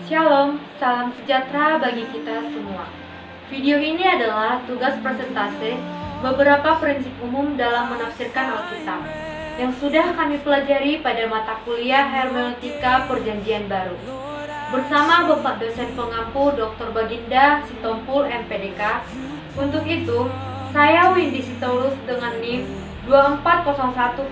Shalom, salam sejahtera bagi kita semua. Video ini adalah tugas presentase beberapa prinsip umum dalam menafsirkan Alkitab yang sudah kami pelajari pada mata kuliah Hermeneutika Perjanjian Baru. Bersama Bapak dosen pengampu Dr. Baginda Sitompul MPDK. Untuk itu, saya Windy Sitolus dengan NIM 2401046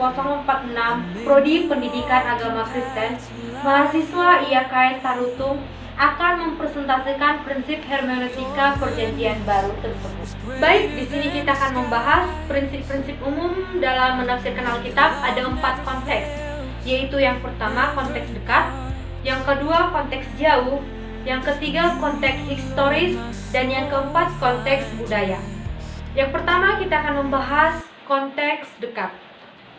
Prodi Pendidikan Agama Kristen, mahasiswa IAKS Tarutung, akan mempresentasikan prinsip hermeneutika perjanjian baru tersebut. Baik, di sini kita akan membahas prinsip-prinsip umum dalam menafsirkan Alkitab. Ada 4 konteks, yaitu yang pertama konteks dekat, yang kedua konteks jauh, yang ketiga konteks historis, dan yang keempat konteks budaya. Yang pertama kita akan membahas konteks dekat,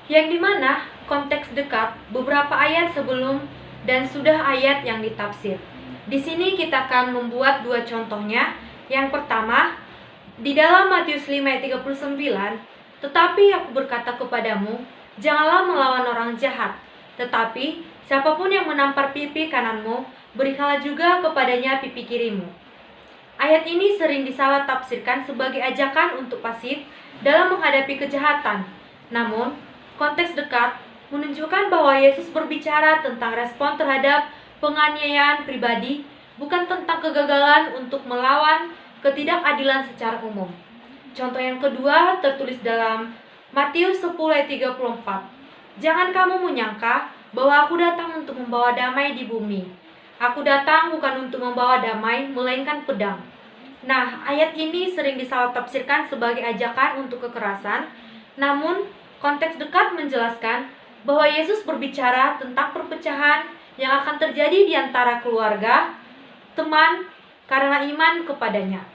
yang dimana konteks dekat beberapa ayat sebelum dan sudah ayat yang ditafsir. Di sini kita akan membuat 2 contohnya. Yang pertama, di dalam Matius 5 ayat 39, tetapi aku berkata kepadamu, janganlah melawan orang jahat, tetapi siapapun yang menampar pipi kananmu, berikanlah juga kepadanya pipi kirimu. Ayat ini sering disalah tafsirkan sebagai ajakan untuk pasif dalam menghadapi kejahatan. Namun, konteks dekat menunjukkan bahwa Yesus berbicara tentang respon terhadap penganiayaan pribadi, bukan tentang kegagalan untuk melawan ketidakadilan secara umum. Contoh yang kedua tertulis dalam Matius 10 ayat 34. Jangan kamu menyangka bahwa aku datang untuk membawa damai di bumi. Aku datang bukan untuk membawa damai, melainkan pedang. Nah, ayat ini sering disalah tafsirkan sebagai ajakan untuk kekerasan. Namun, konteks dekat menjelaskan bahwa Yesus berbicara tentang perpecahan yang akan terjadi di antara keluarga, teman, karena iman kepadanya.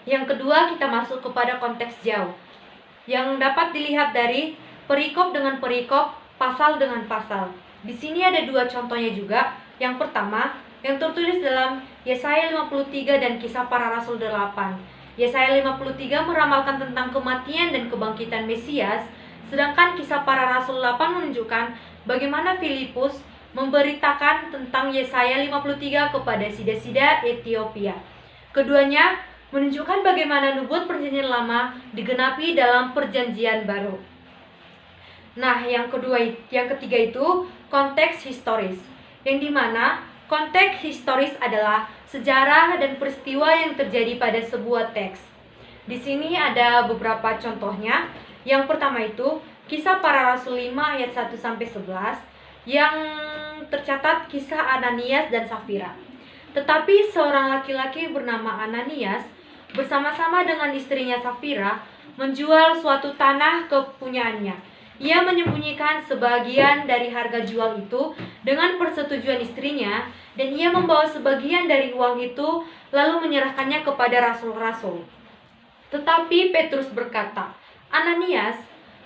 Yang kedua, kita masuk kepada konteks jauh, yang dapat dilihat dari perikop dengan perikop, pasal dengan pasal. Di sini ada 2 contohnya juga. Yang pertama, yang tertulis dalam Yesaya 53 dan Kisah Para Rasul 8. Yesaya 53 meramalkan tentang kematian dan kebangkitan Mesias, sedangkan Kisah Para Rasul 8 menunjukkan bagaimana Filipus memberitakan tentang Yesaya 53 kepada sida-sida Ethiopia. Keduanya menunjukkan bagaimana nubuat perjanjian lama digenapi dalam perjanjian baru. Nah, yang ketiga itu konteks historis, yang dimana konteks historis adalah sejarah dan peristiwa yang terjadi pada sebuah teks. Di sini ada beberapa contohnya. Yang pertama itu Kisah Para Rasul 5 ayat 1-11 yang tercatat kisah Ananias dan Safira. Tetapi seorang laki-laki bernama Ananias bersama-sama dengan istrinya Safira menjual suatu tanah kepunyaannya. Ia menyembunyikan sebagian dari harga jual itu dengan persetujuan istrinya, dan ia membawa sebagian dari uang itu lalu menyerahkannya kepada rasul-rasul. Tetapi Petrus berkata, Ananias,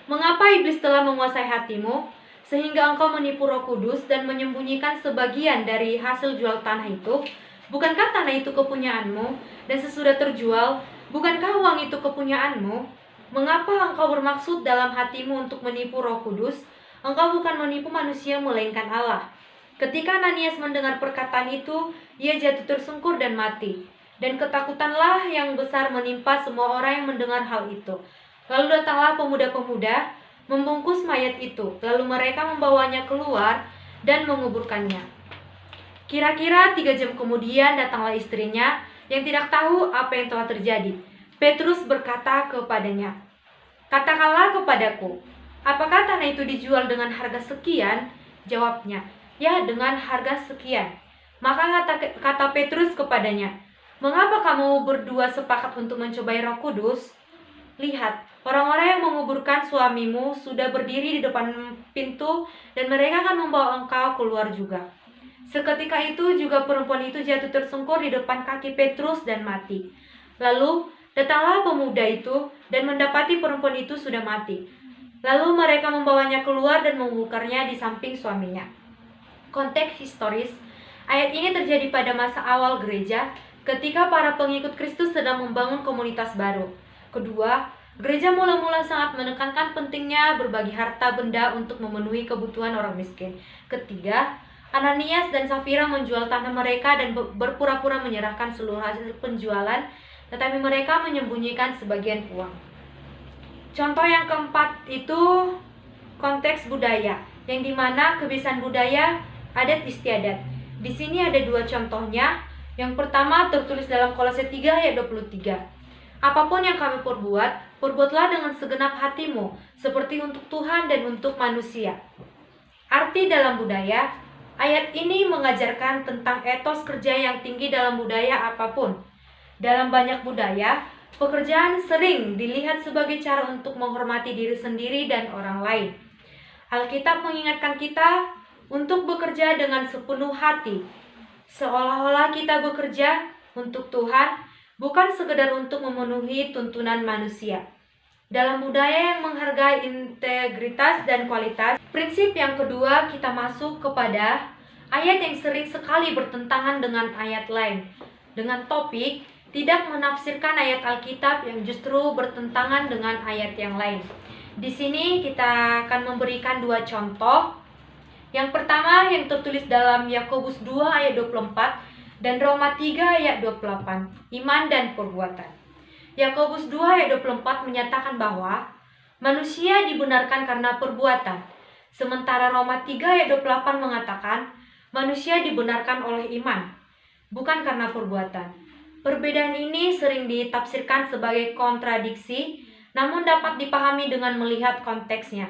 mengapa iblis telah menguasai hatimu sehingga engkau menipu Roh Kudus dan menyembunyikan sebagian dari hasil jual tanah itu? Bukankah tanah itu kepunyaanmu, dan sesudah terjual, bukankah uang itu kepunyaanmu? Mengapa engkau bermaksud dalam hatimu untuk menipu Roh Kudus? Engkau bukan menipu manusia melainkan Allah. Ketika Ananias mendengar perkataan itu, ia jatuh tersungkur dan mati. Dan ketakutanlah yang besar menimpa semua orang yang mendengar hal itu. Lalu datanglah pemuda-pemuda membungkus mayat itu, lalu mereka membawanya keluar dan menguburkannya. Kira-kira 3 jam kemudian datanglah istrinya yang tidak tahu apa yang telah terjadi. Petrus berkata kepadanya, katakanlah kepadaku, apakah tanah itu dijual dengan harga sekian? Jawabnya, ya, dengan harga sekian. Maka kata Petrus kepadanya, mengapa kamu berdua sepakat untuk mencobai Roh Kudus? Lihat, orang-orang yang menguburkan suamimu sudah berdiri di depan pintu, dan mereka akan membawa engkau keluar juga. Seketika itu juga perempuan itu jatuh tersungkur di depan kaki Petrus dan mati. Lalu datanglah pemuda itu dan mendapati perempuan itu sudah mati. Lalu mereka membawanya keluar dan menguburkannya di samping suaminya. Konteks historis, ayat ini terjadi pada masa awal gereja ketika para pengikut Kristus sedang membangun komunitas baru. Kedua, gereja mula-mula sangat menekankan pentingnya berbagi harta benda untuk memenuhi kebutuhan orang miskin. Ketiga, Ananias dan Safira menjual tanah mereka dan berpura-pura menyerahkan seluruh hasil penjualan, tetapi mereka menyembunyikan sebagian uang. Contoh yang keempat itu konteks budaya, yang dimana kebiasaan budaya, adat istiadat. Di sini ada dua contohnya. Yang pertama tertulis dalam Kolose 3 ayat 23. Apapun yang kami perbuat, perbuatlah dengan segenap hatimu, seperti untuk Tuhan dan untuk manusia. Arti dalam budaya, ayat ini mengajarkan tentang etos kerja yang tinggi dalam budaya apapun. Dalam banyak budaya, pekerjaan sering dilihat sebagai cara untuk menghormati diri sendiri dan orang lain. Alkitab mengingatkan kita untuk bekerja dengan sepenuh hati, seolah-olah kita bekerja untuk Tuhan, bukan sekedar untuk memenuhi tuntunan manusia. Dalam budaya yang menghargai integritas dan kualitas, prinsip yang kedua kita masuk kepada ayat yang sering sekali bertentangan dengan ayat lain, dengan topik tidak menafsirkan ayat Alkitab yang justru bertentangan dengan ayat yang lain. Di sini kita akan memberikan dua contoh. Yang pertama yang tertulis dalam Yakobus 2 ayat 24 dan Roma 3 ayat 28, iman dan perbuatan. Yakobus 2 ayat 24 menyatakan bahwa manusia dibenarkan karena perbuatan, sementara Roma 3 ayat 28 mengatakan manusia dibenarkan oleh iman, bukan karena perbuatan. Perbedaan ini sering ditafsirkan sebagai kontradiksi, namun dapat dipahami dengan melihat konteksnya.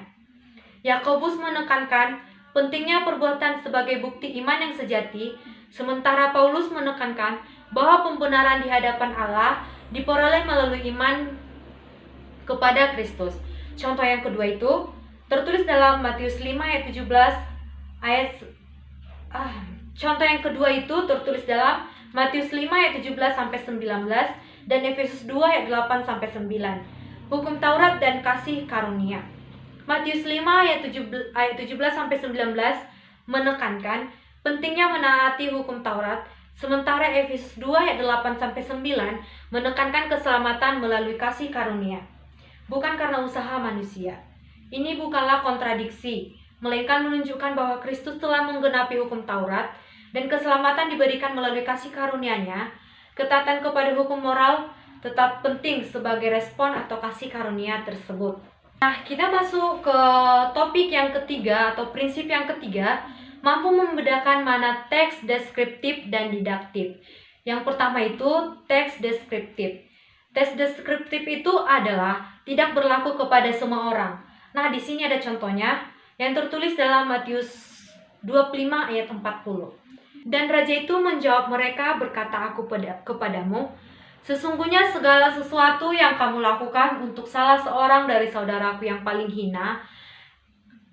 Yakobus menekankan pentingnya perbuatan sebagai bukti iman yang sejati, sementara Paulus menekankan bahwa pembenaran di hadapan Allah diperoleh melalui iman kepada Kristus. Contoh yang kedua itu tertulis dalam Matius 5 ayat 17 Contoh yang kedua itu tertulis dalam Matius 5 ayat 17 sampai 19 dan Efesus 2 ayat 8 sampai 9. Hukum Taurat dan kasih karunia. Matius 5 ayat 17 sampai 19 menekankan pentingnya menaati hukum Taurat, sementara Efesus 2 ayat 8 sampai 9 menekankan keselamatan melalui kasih karunia, bukan karena usaha manusia. Ini bukanlah kontradiksi, melainkan menunjukkan bahwa Kristus telah menggenapi hukum Taurat dan keselamatan diberikan melalui kasih karunia-Nya. Ketaatan kepada hukum moral tetap penting sebagai respon atau kasih karunia tersebut. Nah, kita masuk ke topik yang ketiga atau prinsip yang ketiga, mampu membedakan mana teks deskriptif dan didaktif. Yang pertama itu teks deskriptif. Teks deskriptif itu adalah tidak berlaku kepada semua orang. Nah, di sini ada contohnya yang tertulis dalam Matius 25 ayat 40. Dan raja itu menjawab mereka, berkata, aku kepadamu, sesungguhnya segala sesuatu yang kamu lakukan untuk salah seorang dari saudaraku yang paling hina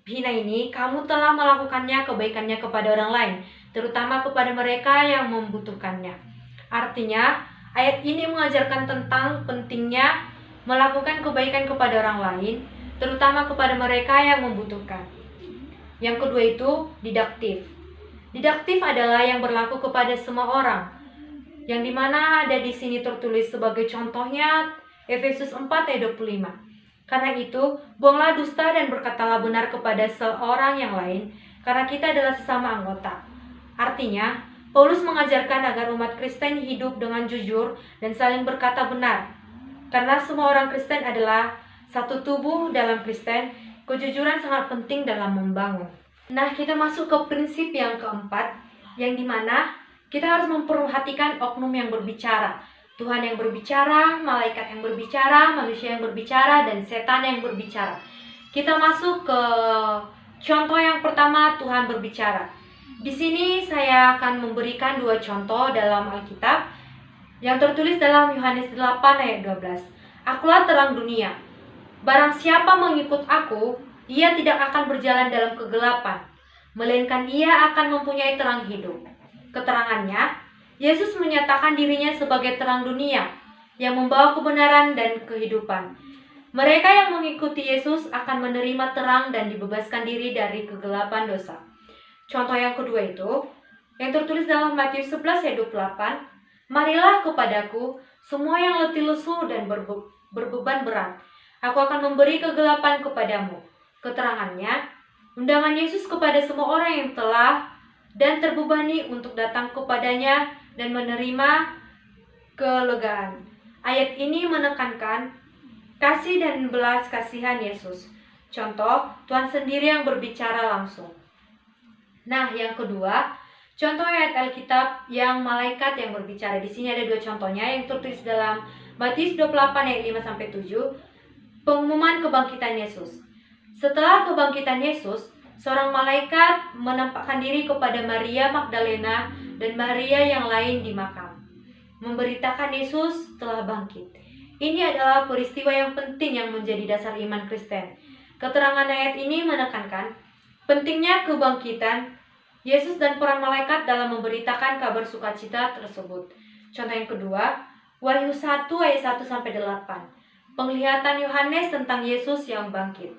ini, kamu telah melakukannya kebaikannya kepada orang lain, terutama kepada mereka yang membutuhkannya. Artinya, ayat ini mengajarkan tentang pentingnya melakukan kebaikan kepada orang lain, terutama kepada mereka yang membutuhkan. Yang kedua itu didaktif. Didaktif adalah yang berlaku kepada semua orang, yang dimana ada di sini tertulis sebagai contohnya Efesus 4 ayat 25. Karena itu, buanglah dusta dan berkatalah benar kepada seorang yang lain, karena kita adalah sesama anggota. Artinya, Paulus mengajarkan agar umat Kristen hidup dengan jujur dan saling berkata benar. Karena semua orang Kristen adalah satu tubuh dalam Kristen, kejujuran sangat penting dalam membangun. Nah, kita masuk ke prinsip yang keempat, yang dimana kita harus memperhatikan oknum yang berbicara. Tuhan yang berbicara, malaikat yang berbicara, manusia yang berbicara, dan setan yang berbicara. Kita masuk ke contoh yang pertama, Tuhan berbicara. Di sini saya akan memberikan dua contoh dalam Alkitab yang tertulis dalam Yohanes 8 ayat 12. Akulah terang dunia. Barang siapa mengikut aku, ia tidak akan berjalan dalam kegelapan, melainkan ia akan mempunyai terang hidup. Keterangannya, Yesus menyatakan dirinya sebagai terang dunia yang membawa kebenaran dan kehidupan. Mereka yang mengikuti Yesus akan menerima terang dan dibebaskan diri dari kegelapan dosa. Contoh yang kedua itu, yang tertulis dalam Matius 11 ayat 28, marilah kepadaku semua yang letih lesu dan berbeban berat, aku akan memberi kegelapan kepadamu. Keterangannya, undangan Yesus kepada semua orang yang telah dan terbebani untuk datang kepadanya dan menerima kelegaan. Ayat ini menekankan kasih dan belas kasihan Yesus. Contoh, Tuhan sendiri yang berbicara langsung. Nah, yang kedua, contoh ayat Alkitab yang malaikat yang berbicara. Di sini ada dua contohnya yang tertulis dalam Matius 28 ayat 5 sampai 7. Pengumuman kebangkitan Yesus. Setelah kebangkitan Yesus, seorang malaikat menampakkan diri kepada Maria Magdalena dan Maria yang lain di makam, memberitakan Yesus telah bangkit. Ini adalah peristiwa yang penting yang menjadi dasar iman Kristen. Keterangan ayat ini menekankan pentingnya kebangkitan Yesus dan peran malaikat dalam memberitakan kabar sukacita tersebut. Contoh yang kedua, Wahyu 1 ayat 1 sampai 8. Penglihatan Yohanes tentang Yesus yang bangkit.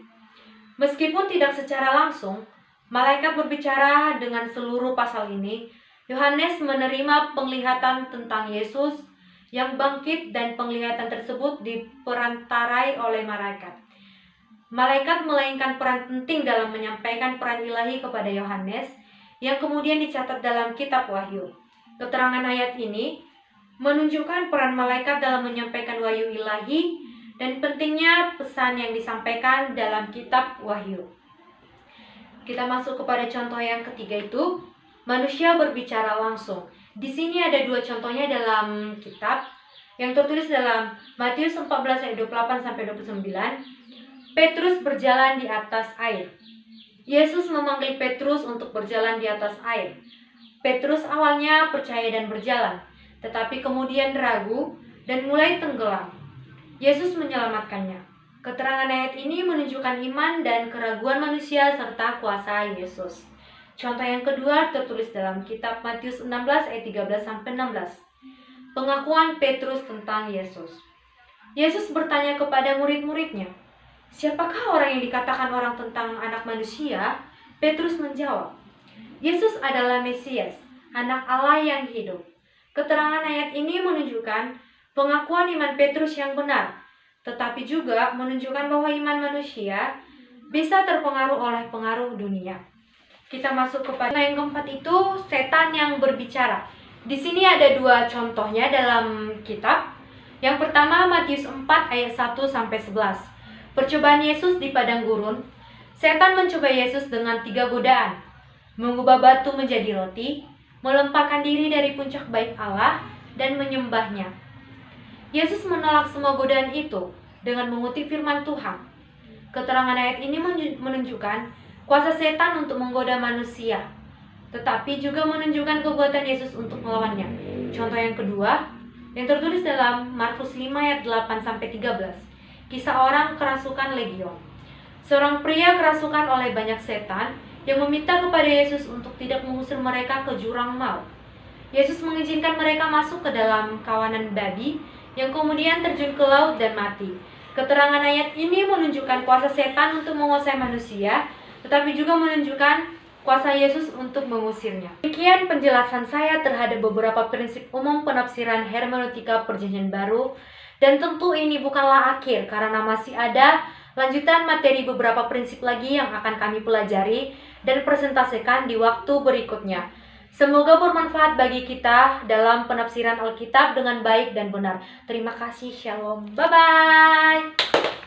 Meskipun tidak secara langsung, malaikat berbicara dengan seluruh pasal ini. Yohanes menerima penglihatan tentang Yesus yang bangkit dan penglihatan tersebut diperantarai oleh malaikat. Malaikat memainkan peran penting dalam menyampaikan peran ilahi kepada Yohanes yang kemudian dicatat dalam kitab Wahyu. Keterangan ayat ini menunjukkan peran malaikat dalam menyampaikan wahyu ilahi dan pentingnya pesan yang disampaikan dalam kitab Wahyu. Kita masuk kepada contoh yang ketiga, itu manusia berbicara langsung. Di sini ada dua contohnya dalam kitab yang tertulis dalam Matius 14 ayat 28 sampai 29. Petrus berjalan di atas air. Yesus memanggil Petrus untuk berjalan di atas air. Petrus awalnya percaya dan berjalan, tetapi kemudian ragu dan mulai tenggelam. Yesus menyelamatkannya. Keterangan ayat ini menunjukkan iman dan keraguan manusia serta kuasa Yesus. Contoh yang kedua tertulis dalam kitab Matius 16 ayat 13 sampai 16. Pengakuan Petrus tentang Yesus. Yesus bertanya kepada murid-muridnya, "Siapakah orang yang dikatakan orang tentang anak manusia?" Petrus menjawab, "Yesus adalah Mesias, anak Allah yang hidup." Keterangan ayat ini menunjukkan pengakuan iman Petrus yang benar, tetapi juga menunjukkan bahwa iman manusia bisa terpengaruh oleh pengaruh dunia. Kita masuk kepada yang keempat, itu setan yang berbicara. Di sini ada dua contohnya dalam kitab. Yang pertama Matius 4 ayat 1 sampai 11. Percobaan Yesus di padang gurun. Setan mencoba Yesus dengan 3 godaan: mengubah batu menjadi roti, melemparkan diri dari puncak bait Allah, dan menyembahnya. Yesus menolak semua godaan itu dengan mengutip firman Tuhan. Keterangan ayat ini menunjukkan kuasa setan untuk menggoda manusia, tetapi juga menunjukkan kekuatan Yesus untuk melawannya. Contoh yang kedua yang tertulis dalam Markus 5 ayat 8 sampai 13. Kisah orang kerasukan legion. Seorang pria kerasukan oleh banyak setan yang meminta kepada Yesus untuk tidak mengusir mereka ke jurang maut. Yesus mengizinkan mereka masuk ke dalam kawanan babi yang kemudian terjun ke laut dan mati. Keterangan ayat ini menunjukkan kuasa setan untuk menguasai manusia, tetapi juga menunjukkan kuasa Yesus untuk mengusirnya. Demikian penjelasan saya terhadap beberapa prinsip umum penafsiran hermeneutika Perjanjian Baru, dan tentu ini bukanlah akhir karena masih ada lanjutan materi beberapa prinsip lagi yang akan kami pelajari dan presentasikan di waktu berikutnya. Semoga bermanfaat bagi kita dalam penafsiran Alkitab dengan baik dan benar. Terima kasih, Shalom, bye-bye.